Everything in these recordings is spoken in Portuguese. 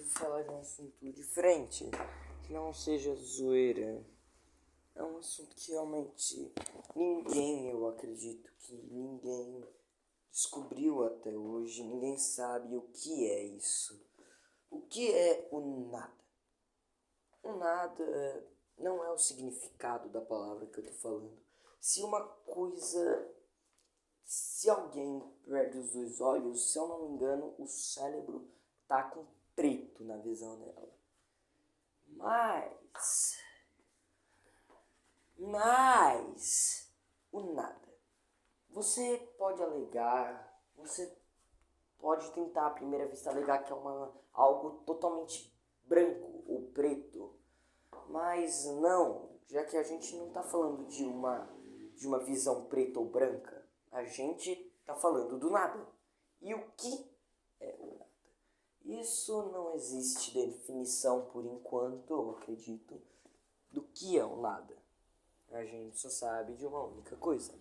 falar de um assunto diferente, que não seja zoeira. É um assunto que realmente eu acredito que ninguém descobriu até hoje, ninguém sabe o que é isso. O que é o nada? O nada não é o significado da palavra que eu tô falando. Se uma coisa, se alguém perde os dois olhos, se eu não me engano, o cérebro tá com preto na visão dela. Mas o nada. Você pode alegar, você pode tentar à primeira vista alegar que é algo totalmente branco ou preto, mas não, já que a gente não está falando de uma visão preta ou branca, a gente está falando do nada. E o que é o nada? Isso não existe definição por enquanto, eu acredito, do que é o nada. A gente só sabe de uma única coisa,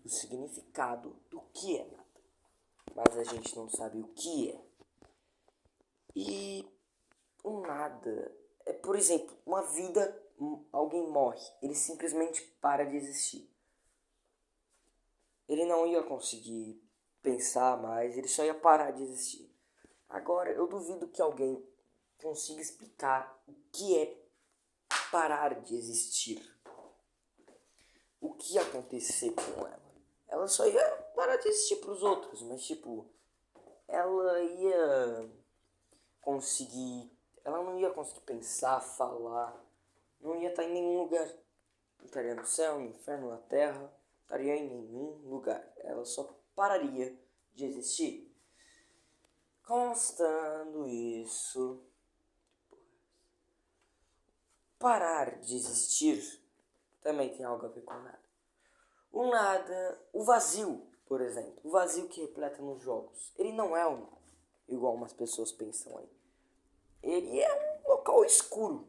o significado do que é nada. Mas a gente não sabe o que é. E o nada é, por exemplo, uma vida, alguém morre, ele simplesmente para de existir. Ele não ia conseguir pensar mais, ele só ia parar de existir. Agora, eu duvido que alguém consiga explicar o que é parar de existir. O que ia acontecer com ela? Ela só ia parar de existir pros outros, mas tipo, ela ia conseguir. Ela não ia conseguir pensar, falar, não ia estar em nenhum lugar. Não estaria no céu, no inferno, na terra, estaria em nenhum lugar. Ela só pararia de existir. Constando isso, parar de existir também tem algo a ver com nada. O nada, o vazio, por exemplo, o vazio que repleta nos jogos, ele não é um nada, igual umas pessoas pensam aí. Ele é um local escuro,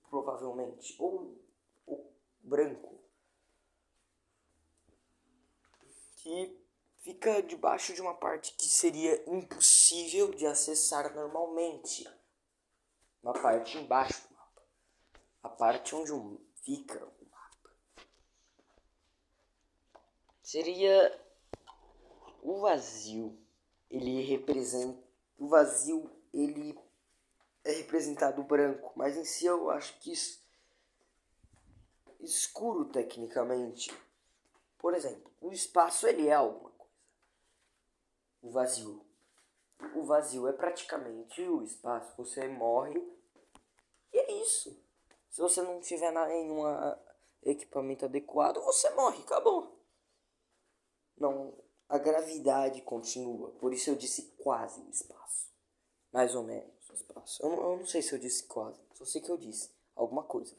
provavelmente, ou branco, que fica debaixo de uma parte que seria impossível de acessar normalmente. Uma parte embaixo do mapa. A parte onde fica o mapa. Seria o vazio. Ele representa... O vazio, ele é representado branco, mas em si eu acho que escuro tecnicamente. Por exemplo, o espaço ele é alguma coisa. O vazio. O vazio é praticamente o espaço. Você morre e é isso. Se você não tiver nenhum equipamento adequado, você morre, acabou. Não, a gravidade continua. Por isso eu disse quase o espaço. Mais ou menos o espaço. Eu não sei se eu disse quase. Só sei que eu disse alguma coisa.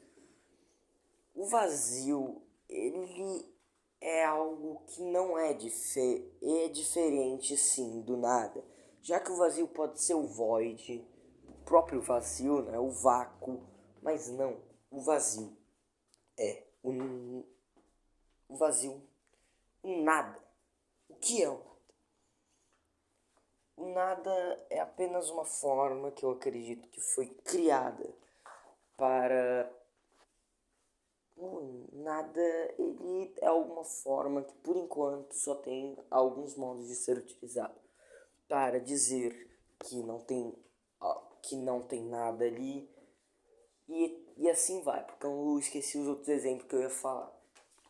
O vazio, ele é algo que não é diferente, sim, do nada. Já que o vazio pode ser o void, o próprio vazio, né? O vácuo. Mas não, o vazio é o vazio, o nada. O que é o nada? O nada é apenas uma forma que eu acredito que foi criada para... O nada, ele é alguma forma que por enquanto só tem alguns modos de ser utilizado para dizer que não tem nada ali e assim vai, porque eu esqueci os outros exemplos que eu ia falar,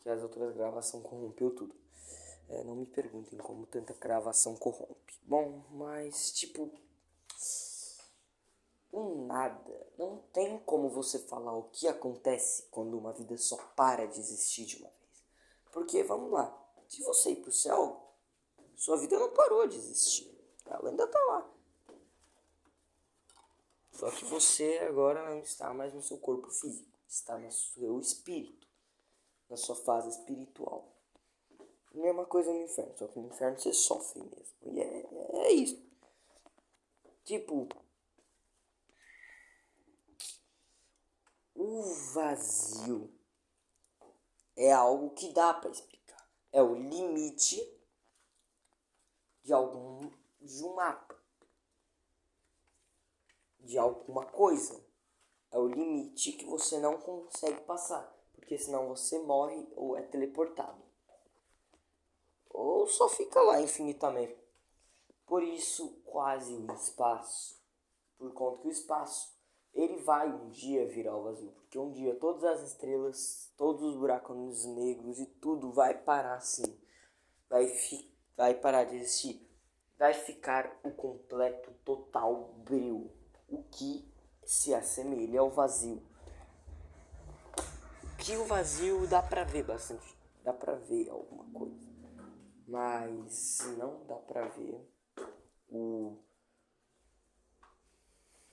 que as outras gravações corrompeu tudo. Não me perguntem como tanta gravação corrompe. Bom, mas tipo, o nada, não tem como você falar o que acontece quando uma vida só para de existir de uma vez. Porque, vamos lá, se você ir pro céu, sua vida não parou de existir. Ela ainda tá lá. Só que você agora não está mais no seu corpo físico. Está no seu espírito. Na sua fase espiritual. Mesma coisa no inferno. Só que no inferno você sofre mesmo. E é isso. Tipo... O vazio é algo que dá para explicar. É o limite de um mapa. de alguma coisa. É o limite que você não consegue passar, porque senão você morre ou é teleportado. Ou só fica lá infinitamente. Por isso, quase o espaço. Por conta que o espaço, ele vai um dia virar o vazio. Porque um dia todas as estrelas, todos os buracos negros e tudo vai parar assim. Vai parar de existir. Vai ficar o completo, total breu. O que se assemelha ao vazio. Que o vazio dá pra ver bastante. Dá pra ver alguma coisa. Mas não dá pra ver o...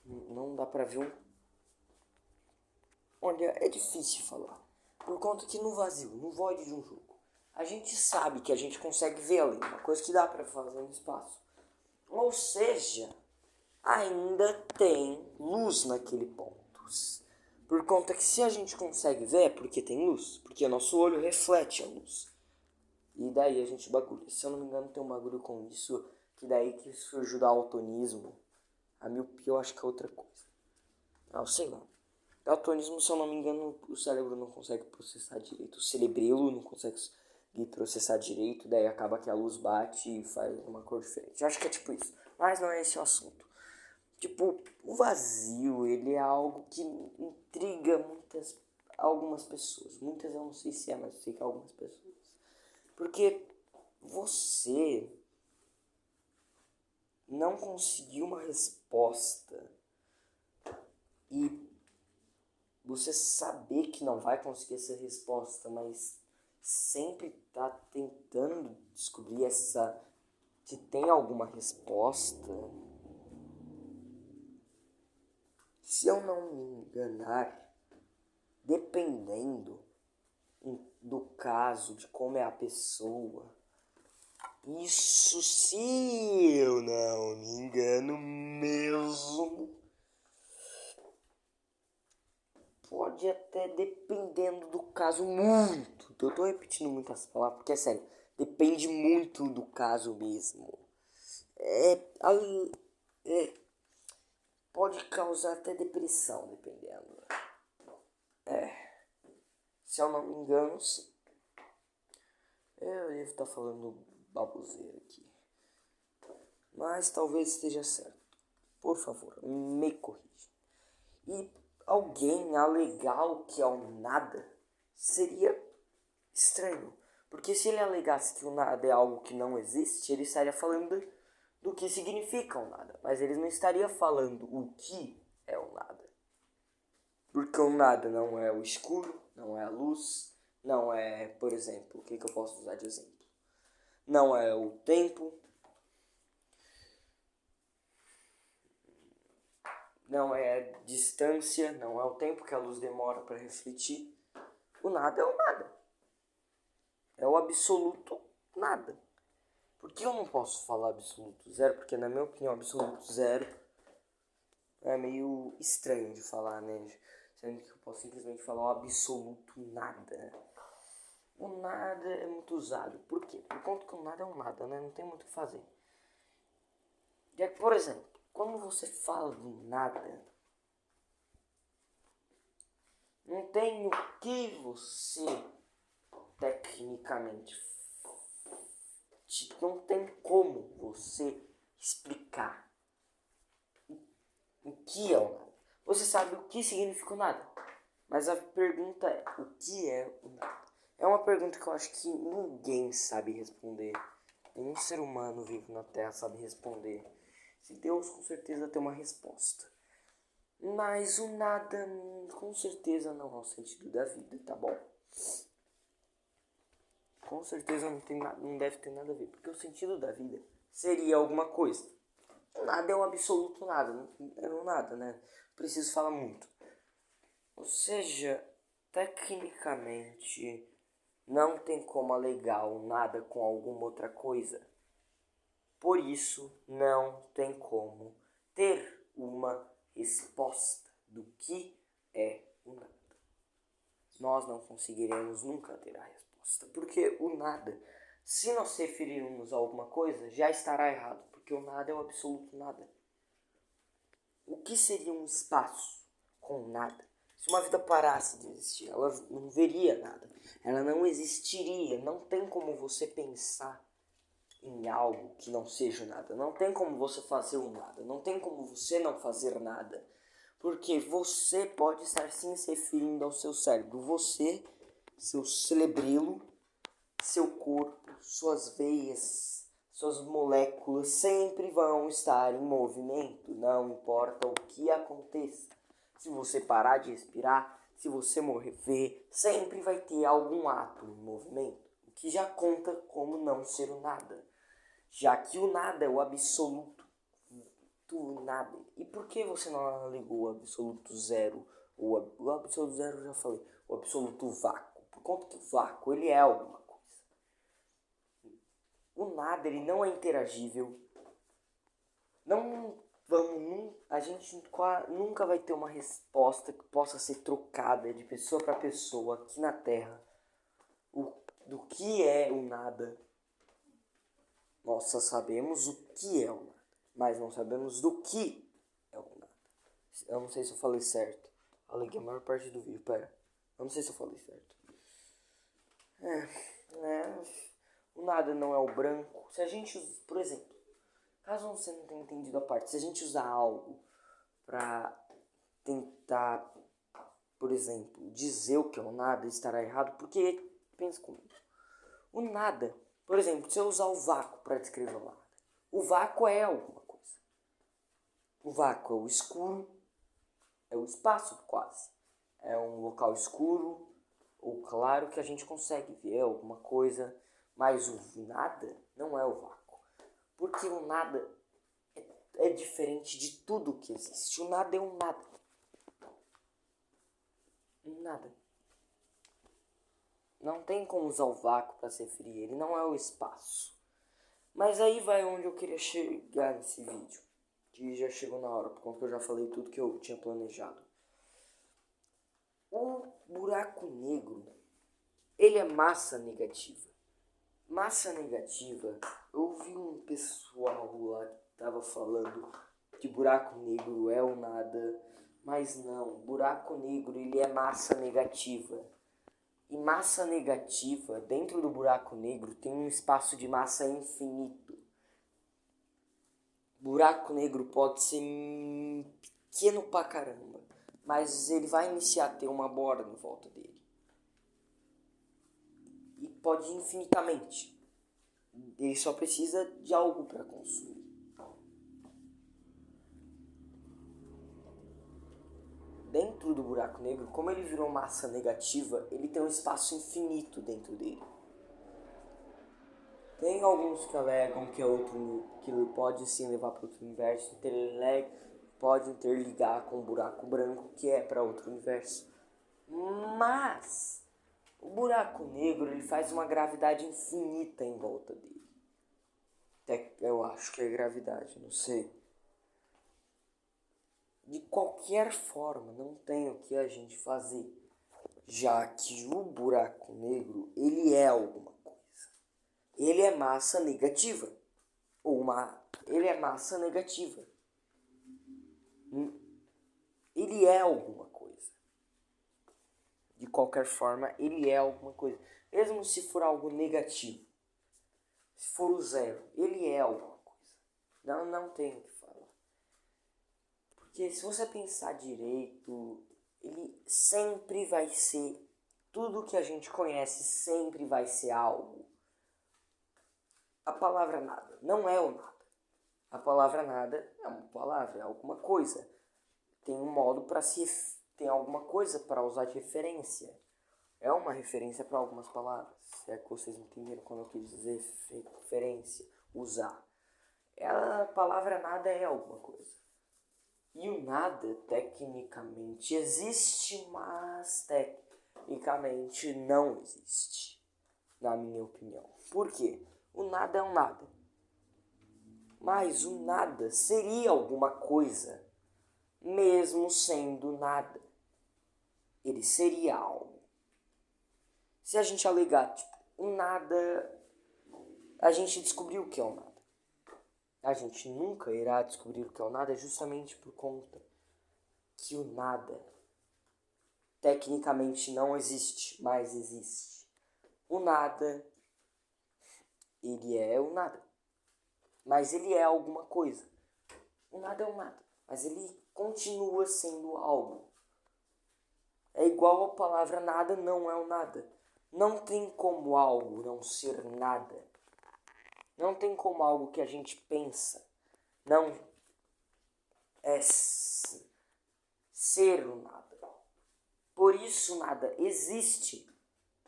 Não dá pra ver um... Olha, é difícil falar. Por conta que no vazio, no void de um jogo, a gente sabe que a gente consegue ver além. Uma coisa que dá pra fazer no espaço. Ou seja, ainda tem luz naquele ponto. Por conta que se a gente consegue ver é porque tem luz. Porque o nosso olho reflete a luz. E daí a gente bagulha. Se eu não me engano tem um bagulho com isso. Que daí que surge o daltonismo. A miopia eu acho que é outra coisa. Ah, eu sei lá. Daltonismo, se eu não me engano, o cérebro não consegue processar direito. O cerebelo não consegue processar direito. Daí acaba que a luz bate e faz uma cor diferente. Eu acho que é tipo isso. Mas não é esse o assunto. Tipo, o vazio, ele é algo que intriga algumas pessoas. Muitas eu não sei se é, mas eu sei que algumas pessoas. Porque você não conseguiu uma resposta e você saber que não vai conseguir essa resposta, mas sempre tá tentando descobrir se tem alguma resposta. Se eu não me enganar, dependendo do caso, de como é a pessoa, isso, se eu não me engano mesmo, pode até, dependendo do caso, muito. Eu tô repetindo muitas palavras, porque é sério, depende muito do caso mesmo. É, pode causar até depressão, dependendo. Se eu não me engano, sim. Eu devo estar falando baboseira aqui. Mas talvez esteja certo. Por favor, me corrija. E alguém alegar o que é o nada seria estranho. Porque se ele alegasse que o nada é algo que não existe, ele estaria falando do que significa o nada. Mas ele não estaria falando o que é o nada. Porque o nada não é o escuro, não é a luz, não é, por exemplo, o que eu posso usar de exemplo? Não é o tempo, não é distância, não é o tempo que a luz demora para refletir. O nada é o nada. É o absoluto nada. Por que eu não posso falar absoluto zero? Porque na minha opinião, absoluto zero é meio estranho de falar, né? Sendo que eu posso simplesmente falar o absoluto nada. O nada é muito usado. Por quê? Por conta que o nada é um nada, né? Não tem muito o que fazer. E aí, por exemplo, quando você fala do nada, não tem o que você tecnicamente, não tem como você explicar o que é o nada. Você sabe o que significa o nada, mas a pergunta é: o que é o nada? É uma pergunta que eu acho que ninguém sabe responder. Nenhum ser humano vivo na Terra sabe responder. Se Deus com certeza tem uma resposta. Mas o nada com certeza não é o sentido da vida, tá bom? Com certeza não deve ter nada a ver, porque o sentido da vida seria alguma coisa. O nada é um absoluto nada, é um nada, né? Preciso falar muito. Ou seja, tecnicamente não tem como alegar o nada com alguma outra coisa. Por isso, não tem como ter uma resposta do que é o nada. Nós não conseguiremos nunca ter a resposta, porque o nada, se nós referirmos a alguma coisa, já estará errado, porque o nada é o absoluto nada. O que seria um espaço com nada? Se uma vida parasse de existir, ela não veria nada. Ela não existiria. Não tem como você pensar em algo que não seja nada. Não tem como você fazer o nada. Não tem como você não fazer nada. Porque você pode estar sim se referindo ao seu cérebro. Você, seu cerebrilo, seu corpo, suas veias, suas moléculas sempre vão estar em movimento. Não importa o que aconteça. Se você parar de respirar, se você morrer, sempre vai ter algum átomo em movimento. O que já conta como não ser o nada. Já que o nada é o absoluto do nada. E por que você não alegou o absoluto zero? O absoluto zero eu já falei. O absoluto vácuo. Por conta que o vácuo ele é alguma coisa. O nada ele não é interagível. A gente nunca vai ter uma resposta que possa ser trocada de pessoa para pessoa aqui na Terra. Do que é o nada. Nós só sabemos o que é o nada, mas não sabemos do que é o nada. Eu não sei se eu falei certo. Falei que a maior parte do vídeo, pera. Eu não sei se eu falei certo. O nada não é o branco. Se a gente, por exemplo, caso você não tenha entendido a parte, se a gente usar algo pra tentar, por exemplo, dizer o que é o nada, estará errado, porque, pensa comigo, o nada, por exemplo, se eu usar o vácuo para descrever o nada, o vácuo é alguma coisa. O vácuo é o escuro, é o espaço quase. É um local escuro ou claro que a gente consegue ver alguma coisa, mas o nada não é o vácuo. Porque o nada é diferente de tudo que existe. O nada é um nada. Um nada. Não tem como usar o vácuo para se referir. Ele não é o espaço. Mas aí vai onde eu queria chegar nesse vídeo. Que já chegou na hora, por conta que eu já falei tudo que eu tinha planejado. O buraco negro, ele é massa negativa. Massa negativa, eu vi um pessoal lá que tava falando que buraco negro é o nada, mas não, buraco negro ele é massa negativa. E massa negativa, dentro do buraco negro, tem um espaço de massa infinito. Buraco negro pode ser pequeno pra caramba, mas ele vai iniciar a ter uma borda em volta dele. E pode ir infinitamente. Ele só precisa de algo para consumir. Dentro do buraco negro, como ele virou massa negativa, ele tem um espaço infinito dentro dele. Tem alguns que alegam que é outro, que ele pode sim levar para outro universo, pode interligar com o buraco branco, que é para outro universo. Mas o buraco negro ele faz uma gravidade infinita em volta dele. Até eu acho que é gravidade, não sei. De qualquer forma, não tem o que a gente fazer, já que o buraco negro ele é alguma coisa. Ele é massa negativa. Ele é massa negativa. Ele é alguma coisa. De qualquer forma, ele é alguma coisa. Mesmo se for algo negativo. Se for o zero, ele é alguma coisa. Não tem o que falar. Porque se você pensar direito, ele sempre vai ser... Tudo que a gente conhece sempre vai ser algo. A palavra nada não é o nada. A palavra nada é uma palavra, é alguma coisa. Tem um modo para se... Tem alguma coisa para usar de referência. É uma referência para algumas palavras. Se é que vocês entenderam quando eu quis dizer referência, usar. A palavra nada é alguma coisa. E o nada, tecnicamente, existe, mas tecnicamente não existe. Na minha opinião. Por quê? O nada é um nada. Mas o nada seria alguma coisa, mesmo sendo nada. Ele seria algo. Se a gente alegar, tipo, o nada, a gente descobriu o que é o nada. a gente nunca irá descobrir o que é o nada justamente por conta que o nada tecnicamente não existe, mas existe. O nada, ele é o nada, mas ele é alguma coisa. O nada é o nada, mas ele continua sendo algo. É igual a palavra nada não é o nada. Não tem como algo não ser nada. Não tem como algo que a gente pensa não é ser o nada. Por isso nada existe,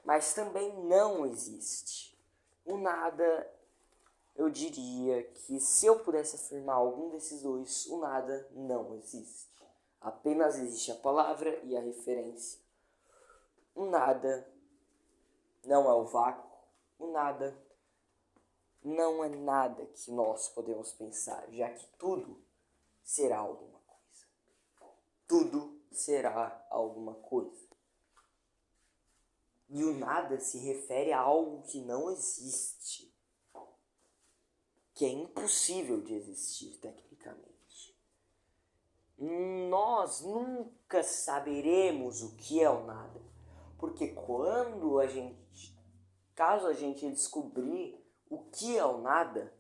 mas também não existe. O nada, eu diria que se eu pudesse afirmar algum desses dois, o nada não existe. Apenas existe a palavra e a referência. O nada não é o vácuo. O nada não é nada que nós podemos pensar, já que tudo será alguma coisa. Tudo será alguma coisa. E o nada se refere a algo que não existe, que é impossível de existir tecnicamente. Nós nunca saberemos o que é o nada, porque caso a gente descobrir o que é o nada,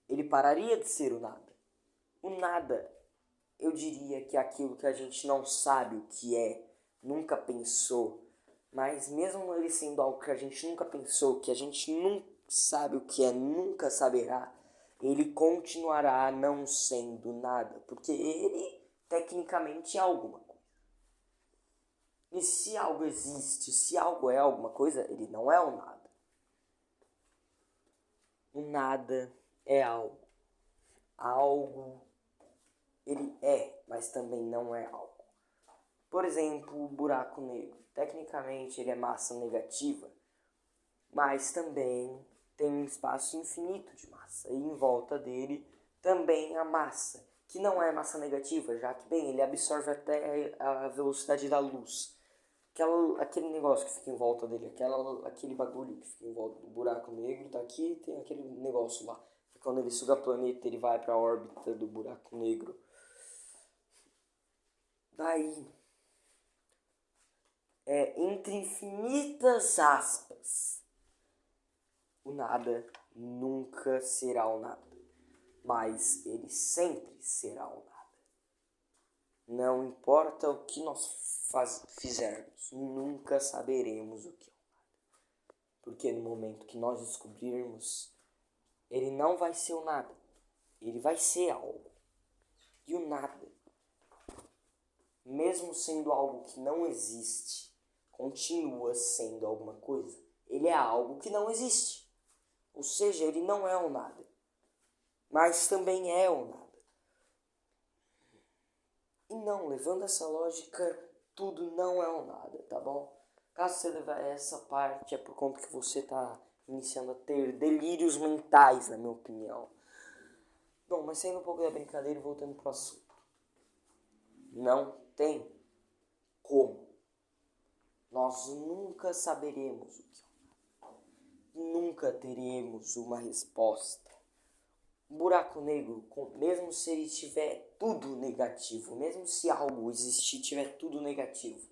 ele pararia de ser o nada. O nada, eu diria que é aquilo que a gente não sabe o que é, nunca pensou, mas mesmo ele sendo algo que a gente nunca pensou, que a gente nunca sabe o que é, nunca saberá, ele continuará não sendo nada, porque ele tecnicamente é alguma coisa. E se algo existe, se algo é alguma coisa, ele não é o nada. O nada é algo. Algo, ele é, mas também não é algo. Por exemplo, o buraco negro. Tecnicamente ele é massa negativa, mas também tem um espaço infinito de massa. E em volta dele também a massa, que não é massa negativa, já que, bem, ele absorve até a velocidade da luz. Aquele negócio que fica em volta dele, aquele bagulho que fica em volta do buraco negro, tá aqui, tem aquele negócio lá. E quando ele suga planeta, ele vai para a órbita do buraco negro. Daí, entre infinitas aspas, o nada nunca será o nada, mas ele sempre será o nada. Não importa o que nós fizermos, nunca saberemos o que é o nada. Porque no momento que nós descobrirmos, ele não vai ser o nada, ele vai ser algo. E o nada, mesmo sendo algo que não existe, continua sendo alguma coisa. Ele é algo que não existe. Ou seja, ele não é o nada, mas também é o nada. E não, levando essa lógica, tudo não é o nada, tá bom? Caso você levar essa parte, é por conta que você tá iniciando a ter delírios mentais, na minha opinião. Bom, mas saindo um pouco da brincadeira e voltando pro assunto. Não tem como. Nós nunca saberemos o que é. Nunca teremos uma resposta. Um buraco negro, mesmo se ele tiver tudo negativo, mesmo se algo existir tiver tudo negativo,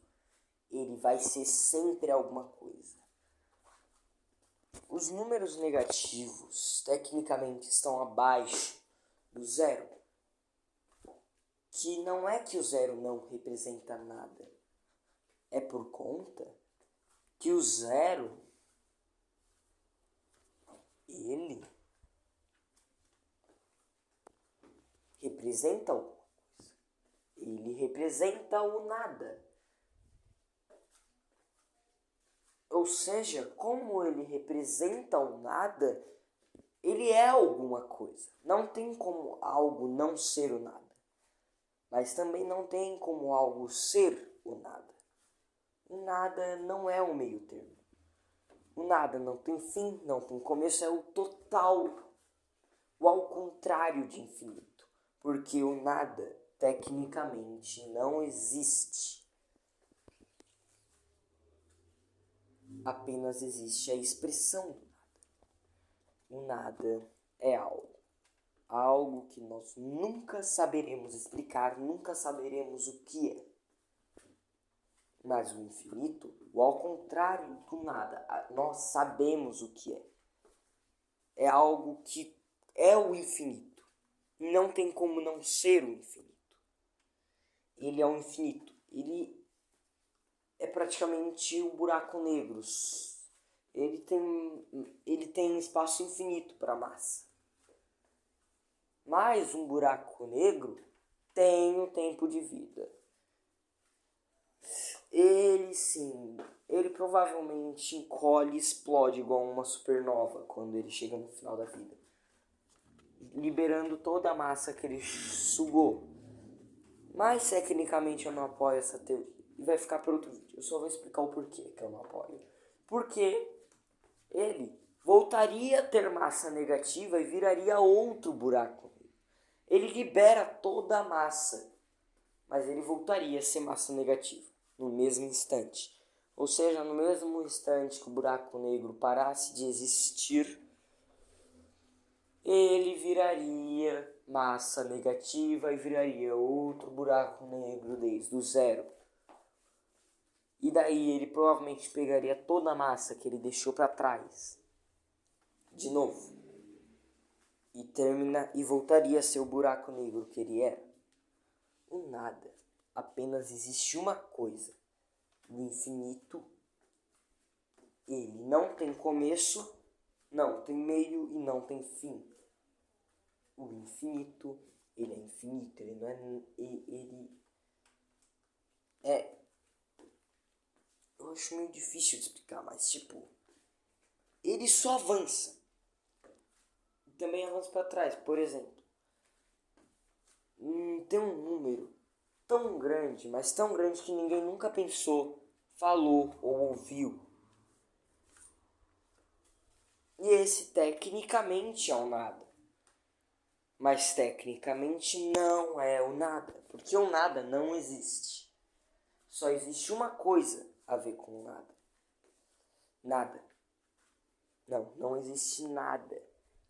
ele vai ser sempre alguma coisa. Os números negativos tecnicamente estão abaixo do zero, que não é que o zero não representa nada, é por conta que o zero, ele representa alguma coisa. Ele representa o nada. Ou seja, como ele representa o nada, ele é alguma coisa. Não tem como algo não ser o nada. Mas também não tem como algo ser o nada. O nada não é o meio termo. O nada não tem fim, não tem começo, é o total, o ao contrário de infinito. Porque o nada, tecnicamente, não existe. Apenas existe a expressão do nada. O nada é algo. algo que nós nunca saberemos explicar, nunca saberemos o que é. Mas o infinito, ou ao contrário do nada, nós sabemos o que é. É algo que é o infinito. Não tem como não ser o infinito. Ele é o infinito. Ele é praticamente um buraco negro. Ele tem espaço infinito para massa. Mas um buraco negro tem um tempo de vida. Ele provavelmente encolhe e explode igual uma supernova quando ele chega no final da vida, liberando toda a massa que ele sugou. Mas tecnicamente eu não apoio essa teoria. E vai ficar para outro vídeo. Eu só vou explicar o porquê que eu não apoio. Porque ele voltaria a ter massa negativa e viraria outro buraco. Ele libera toda a massa, mas ele voltaria a ser massa negativa no mesmo instante. Ou seja, no mesmo instante que o buraco negro parasse de existir, ele viraria massa negativa e viraria outro buraco negro desde o zero. E daí ele provavelmente pegaria toda a massa que ele deixou para trás de novo e voltaria a ser o buraco negro que ele era. O nada. Apenas existe uma coisa. O infinito, ele não tem começo, não tem meio e não tem fim. O infinito, ele é infinito, ele não é... Ele é... Eu acho meio difícil de explicar, mas tipo... Ele só avança. E também avança para trás. Por exemplo, tem um número tão grande, mas tão grande que ninguém nunca pensou, falou ou ouviu. E esse tecnicamente é o nada. Mas tecnicamente não é o nada, porque o nada não existe. Só existe uma coisa a ver com o nada. Nada. Não existe nada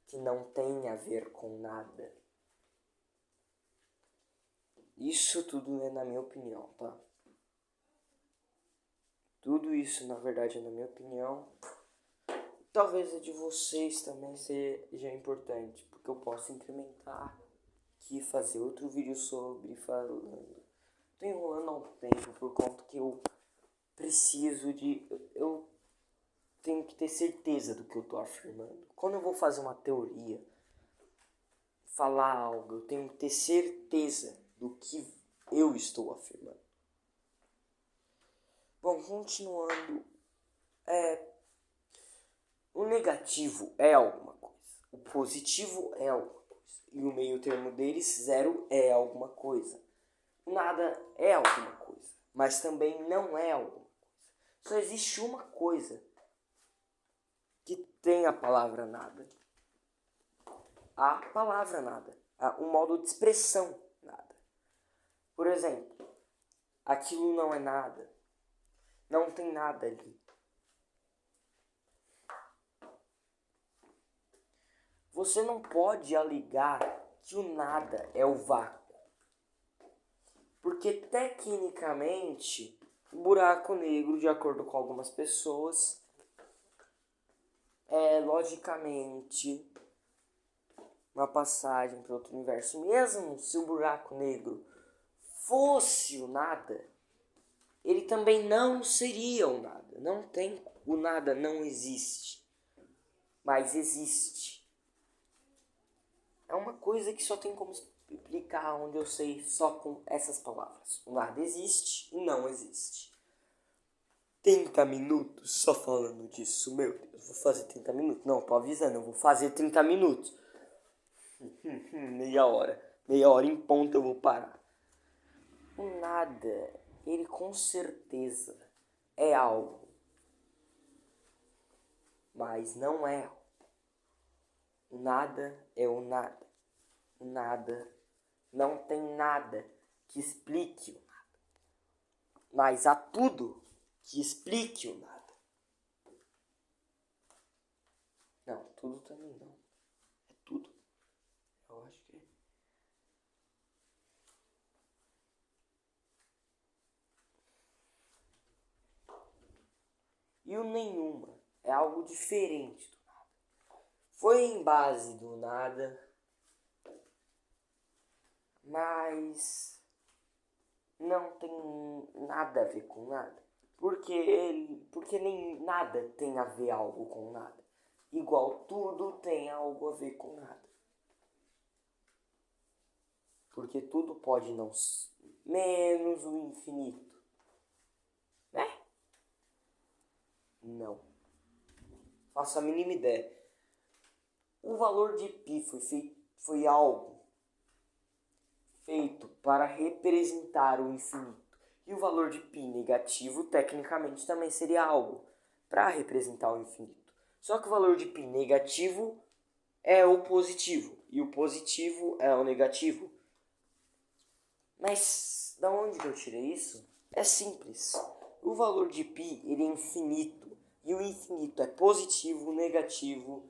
que não tenha a ver com nada. Isso tudo é na minha opinião, tá? Tudo isso, na verdade, é na minha opinião. Talvez a de vocês também seja importante, porque eu posso incrementar aqui, fazer outro vídeo sobre falando. Tô enrolando há um tempo por conta que eu preciso de... Eu tenho que ter certeza do que eu tô afirmando. Quando eu vou fazer uma teoria, falar algo, eu tenho que ter certeza do que eu estou afirmando. Bom, continuando. O negativo é alguma coisa. O positivo é alguma coisa. E o meio termo deles, zero, é alguma coisa. Nada é alguma coisa. Mas também não é alguma coisa. Só existe uma coisa que tem a palavra nada. A palavra nada. O modo de expressão nada. Por exemplo, aquilo não é nada. Não tem nada ali. Você não pode alegar que o nada é o vácuo. Porque tecnicamente, o buraco negro, de acordo com algumas pessoas, é logicamente uma passagem para outro universo. Mesmo se o buraco negro fosse o nada, ele também não seria o nada. Não tem, o nada não existe, mas existe. É uma coisa que só tem como explicar, onde eu sei só com essas palavras. O nada existe e não existe. 30 minutos só falando disso, meu Deus, vou fazer 30 minutos. Não, tô avisando, eu vou fazer 30 minutos. Meia hora em ponto eu vou parar. O nada, ele com certeza é algo, mas não é. O nada é o nada. O nada não tem nada que explique o nada. Mas há tudo que explique o nada. Não, tudo também não. É tudo, eu acho. E o nenhuma é algo diferente do nada. Foi em base do nada, mas não tem nada a ver com nada. Porque nem nada tem a ver algo com nada. Igual tudo tem algo a ver com nada. Porque tudo pode não ser menos o infinito. Né? Não. Faço a mínima ideia. O valor de π foi algo feito para representar o infinito. E o valor de π negativo, tecnicamente, também seria algo para representar o infinito. Só que o valor de π negativo é o positivo. E o positivo é o negativo. Mas da onde que eu tirei isso? É simples. O valor de π ele é infinito. E o infinito é positivo, negativo.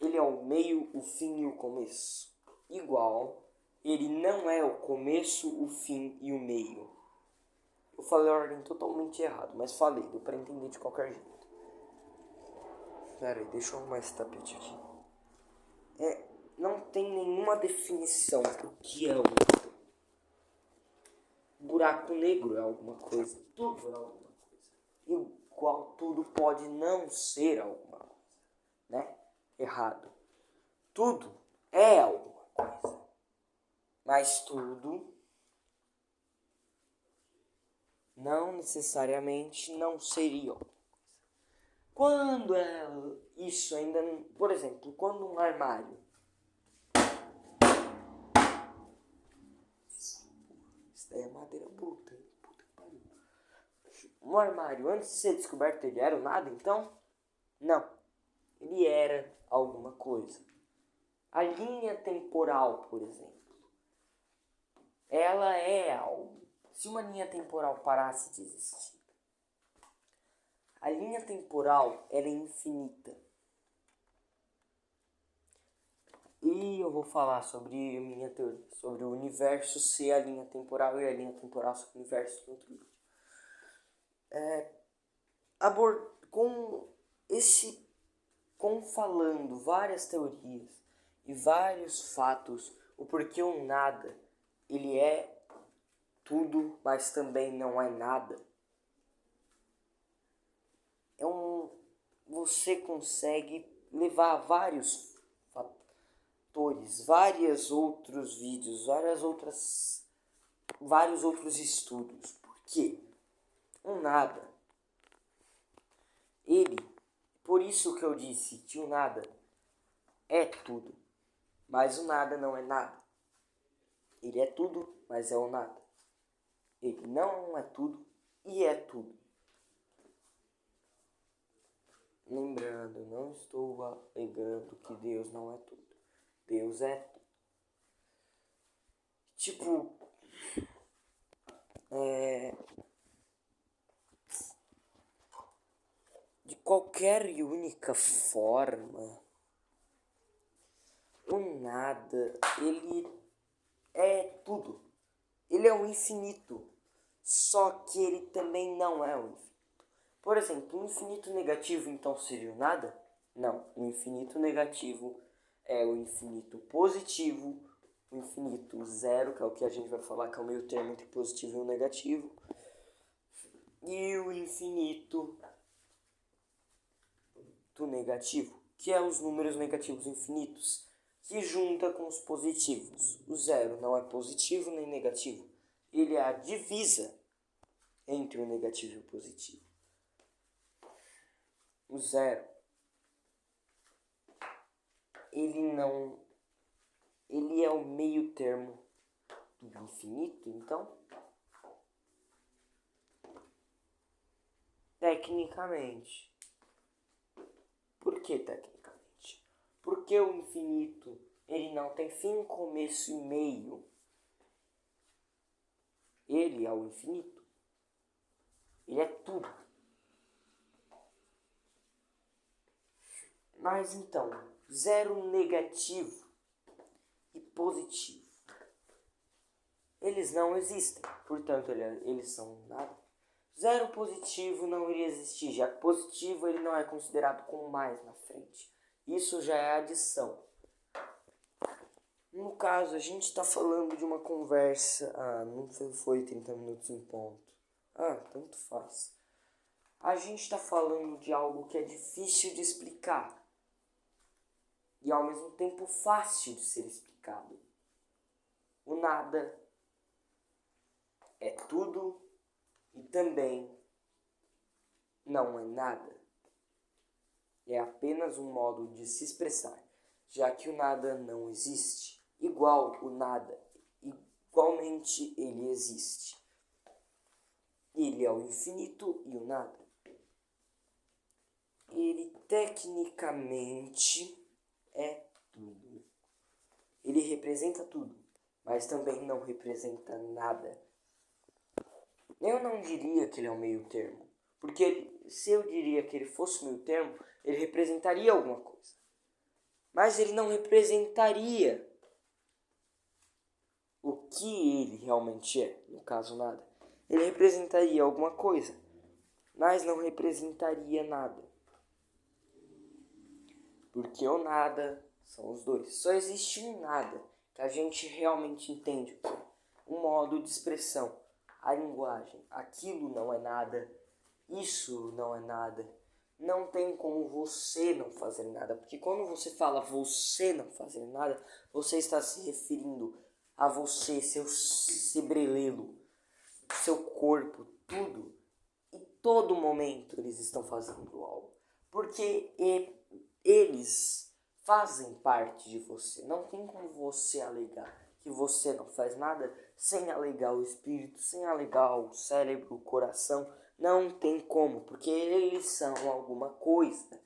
Ele é o meio, o fim e o começo. Igual, ele não é o começo, o fim e o meio. Eu falei a ordem totalmente errado, mas falei, deu pra entender de qualquer jeito. Pera aí, deixa eu arrumar esse tapete aqui. Não tem nenhuma definição do que é um buraco negro é alguma coisa. Tudo é alguma coisa. Igual tudo pode não ser alguma coisa. Né? Errado. Tudo é alguma coisa. Mas tudo não necessariamente não seria alguma coisa. Quando isso ainda... Por exemplo, quando um armário... Isso daí é madeira bruta. Puta que pariu. Um armário, antes de ser descoberto, ele era o nada, então? Não. Ele era alguma coisa. A linha temporal, por exemplo, ela é algo. Se uma linha temporal parasse de existir, a linha temporal ela é infinita. E eu vou falar sobre a minha teoria, sobre o universo ser a linha temporal e a linha temporal ser o universo em outro vídeo. Falando várias teorias e vários fatos, o porquê o nada, ele é tudo, mas também não é nada. Você consegue levar vários fatores, vários outros vídeos, vários outros estudos. Por quê? O nada, por isso que eu disse que o nada é tudo, mas o nada não é nada. Ele é tudo, mas é o nada. Ele não é tudo e é tudo. Lembrando, não estou alegando que Deus não é tudo. Deus é tudo. Tipo, de qualquer e única forma, o nada, ele é tudo. Ele é o infinito. Só que ele também não é o infinito. Por exemplo, o infinito negativo então seria o nada? Não. O infinito negativo é o infinito positivo, o infinito zero, que é o que a gente vai falar que é o meio termo entre positivo e o negativo, e o infinito do negativo, que é os números negativos infinitos, que junta com os positivos. O zero não é positivo nem negativo. Ele é a divisa entre o negativo e o positivo. O zero, ele é o meio termo do infinito, então, tecnicamente. Por que tecnicamente? Porque o infinito, ele não tem fim, começo e meio. Ele é o infinito. Ele é tudo. Mas então, zero negativo e positivo, eles não existem. Portanto, eles são nada. Zero positivo não iria existir, já que positivo ele não é considerado como mais na frente. Isso já é adição. No caso, a gente está falando de uma conversa... não foi 30 minutos em ponto. Tanto faz. A gente está falando de algo que é difícil de explicar. E ao mesmo tempo fácil de ser explicado. O nada é tudo e também não é nada. É apenas um modo de se expressar, já que o nada não existe. Igual o nada, igualmente ele existe. Ele é o infinito e o nada. Ele tecnicamente é tudo. Ele representa tudo, mas também não representa nada. Eu não diria que ele é um meio termo, porque se eu diria que ele fosse meio termo, ele representaria alguma coisa. Mas ele não representaria o que ele realmente é, no caso nada. Ele representaria alguma coisa, mas não representaria nada. Porque o nada são os dois. Só existe um nada que a gente realmente entende o que é. Um modo de expressão, a linguagem. Aquilo não é nada, isso não é nada. Não tem como você não fazer nada. Porque quando você fala você não fazer nada, você está se referindo a você, seu cebrelelo, seu corpo, tudo. E todo momento eles estão fazendo algo. Porque eles fazem parte de você. Não tem como você alegar que você não faz nada sem alegar o espírito, sem alegar o cérebro, o coração. Não tem como, porque eles são alguma coisa.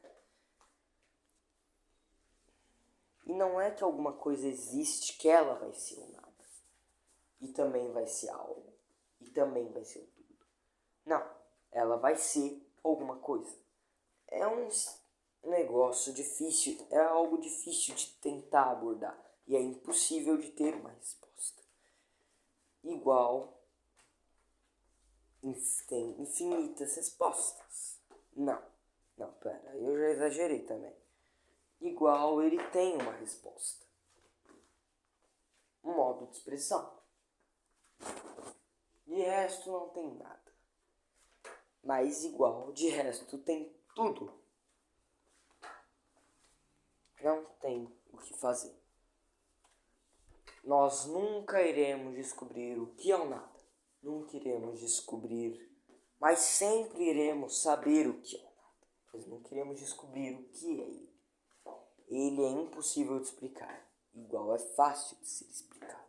E não é que alguma coisa existe que ela vai ser o nada. E também vai ser algo. E também vai ser o tudo. Não, ela vai ser alguma coisa. É um negócio difícil, é algo difícil de tentar abordar. E é impossível de ter uma resposta. Igual tem infinitas respostas. Não, pera, eu já exagerei também. Igual ele tem uma resposta. Um modo de expressão. De resto não tem nada. Mas igual de resto tem tudo. Não tem o que fazer. Nós nunca iremos descobrir o que é o nada. Nunca iremos descobrir, mas sempre iremos saber o que é o nada. Pois não queremos descobrir o que é ele. Ele é impossível de explicar. Igual é fácil de ser explicado.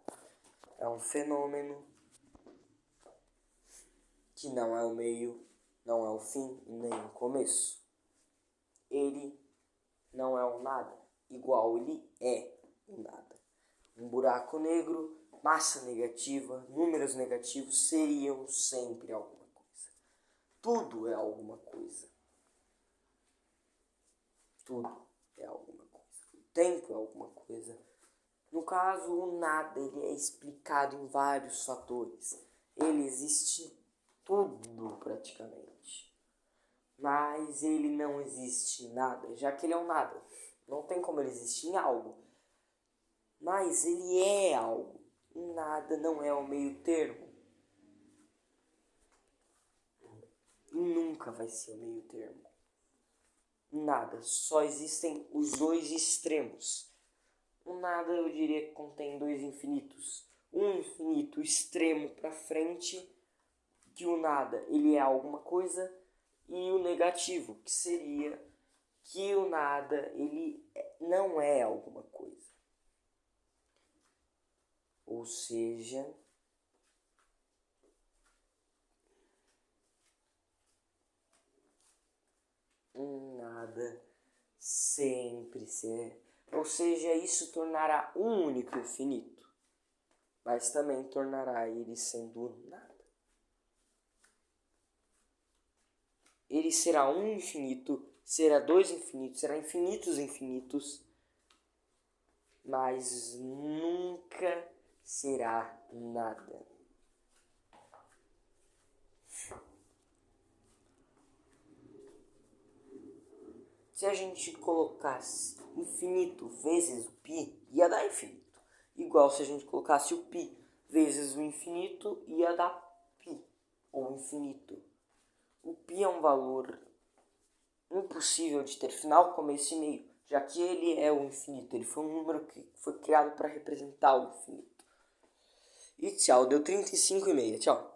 É um fenômeno que não é o meio, não é o fim e nem o começo. Ele não é o nada, igual ele é o nada. Um buraco negro, massa negativa, números negativos seriam sempre alguma coisa. Tudo é alguma coisa. Tudo é alguma coisa. O tempo é alguma coisa. No caso, o nada ele é explicado em vários fatores. Ele existe em tudo praticamente. Mas ele não existe em nada, já que ele é um nada. Não tem como ele existir em algo. Mas ele é algo. Nada não é o meio termo. E nunca vai ser o meio termo. Nada. Só existem os dois extremos. O nada eu diria que contém dois infinitos. Um infinito extremo para frente, que o nada ele é alguma coisa, e o negativo, que seria que o nada ele não é alguma coisa. Ou seja, um nada sempre ser. Ou seja, isso tornará um único infinito, mas também tornará ele sendo nada. Ele será um infinito, será dois infinitos, será infinitos infinitos, mas nunca será nada. Se a gente colocasse infinito vezes o π, ia dar infinito. Igual se a gente colocasse o π vezes o infinito, ia dar π, ou infinito. O π é um valor impossível de ter final, começo e meio, já que ele é o infinito. Ele foi um número que foi criado para representar o infinito. E tchau, deu 35,5. Tchau.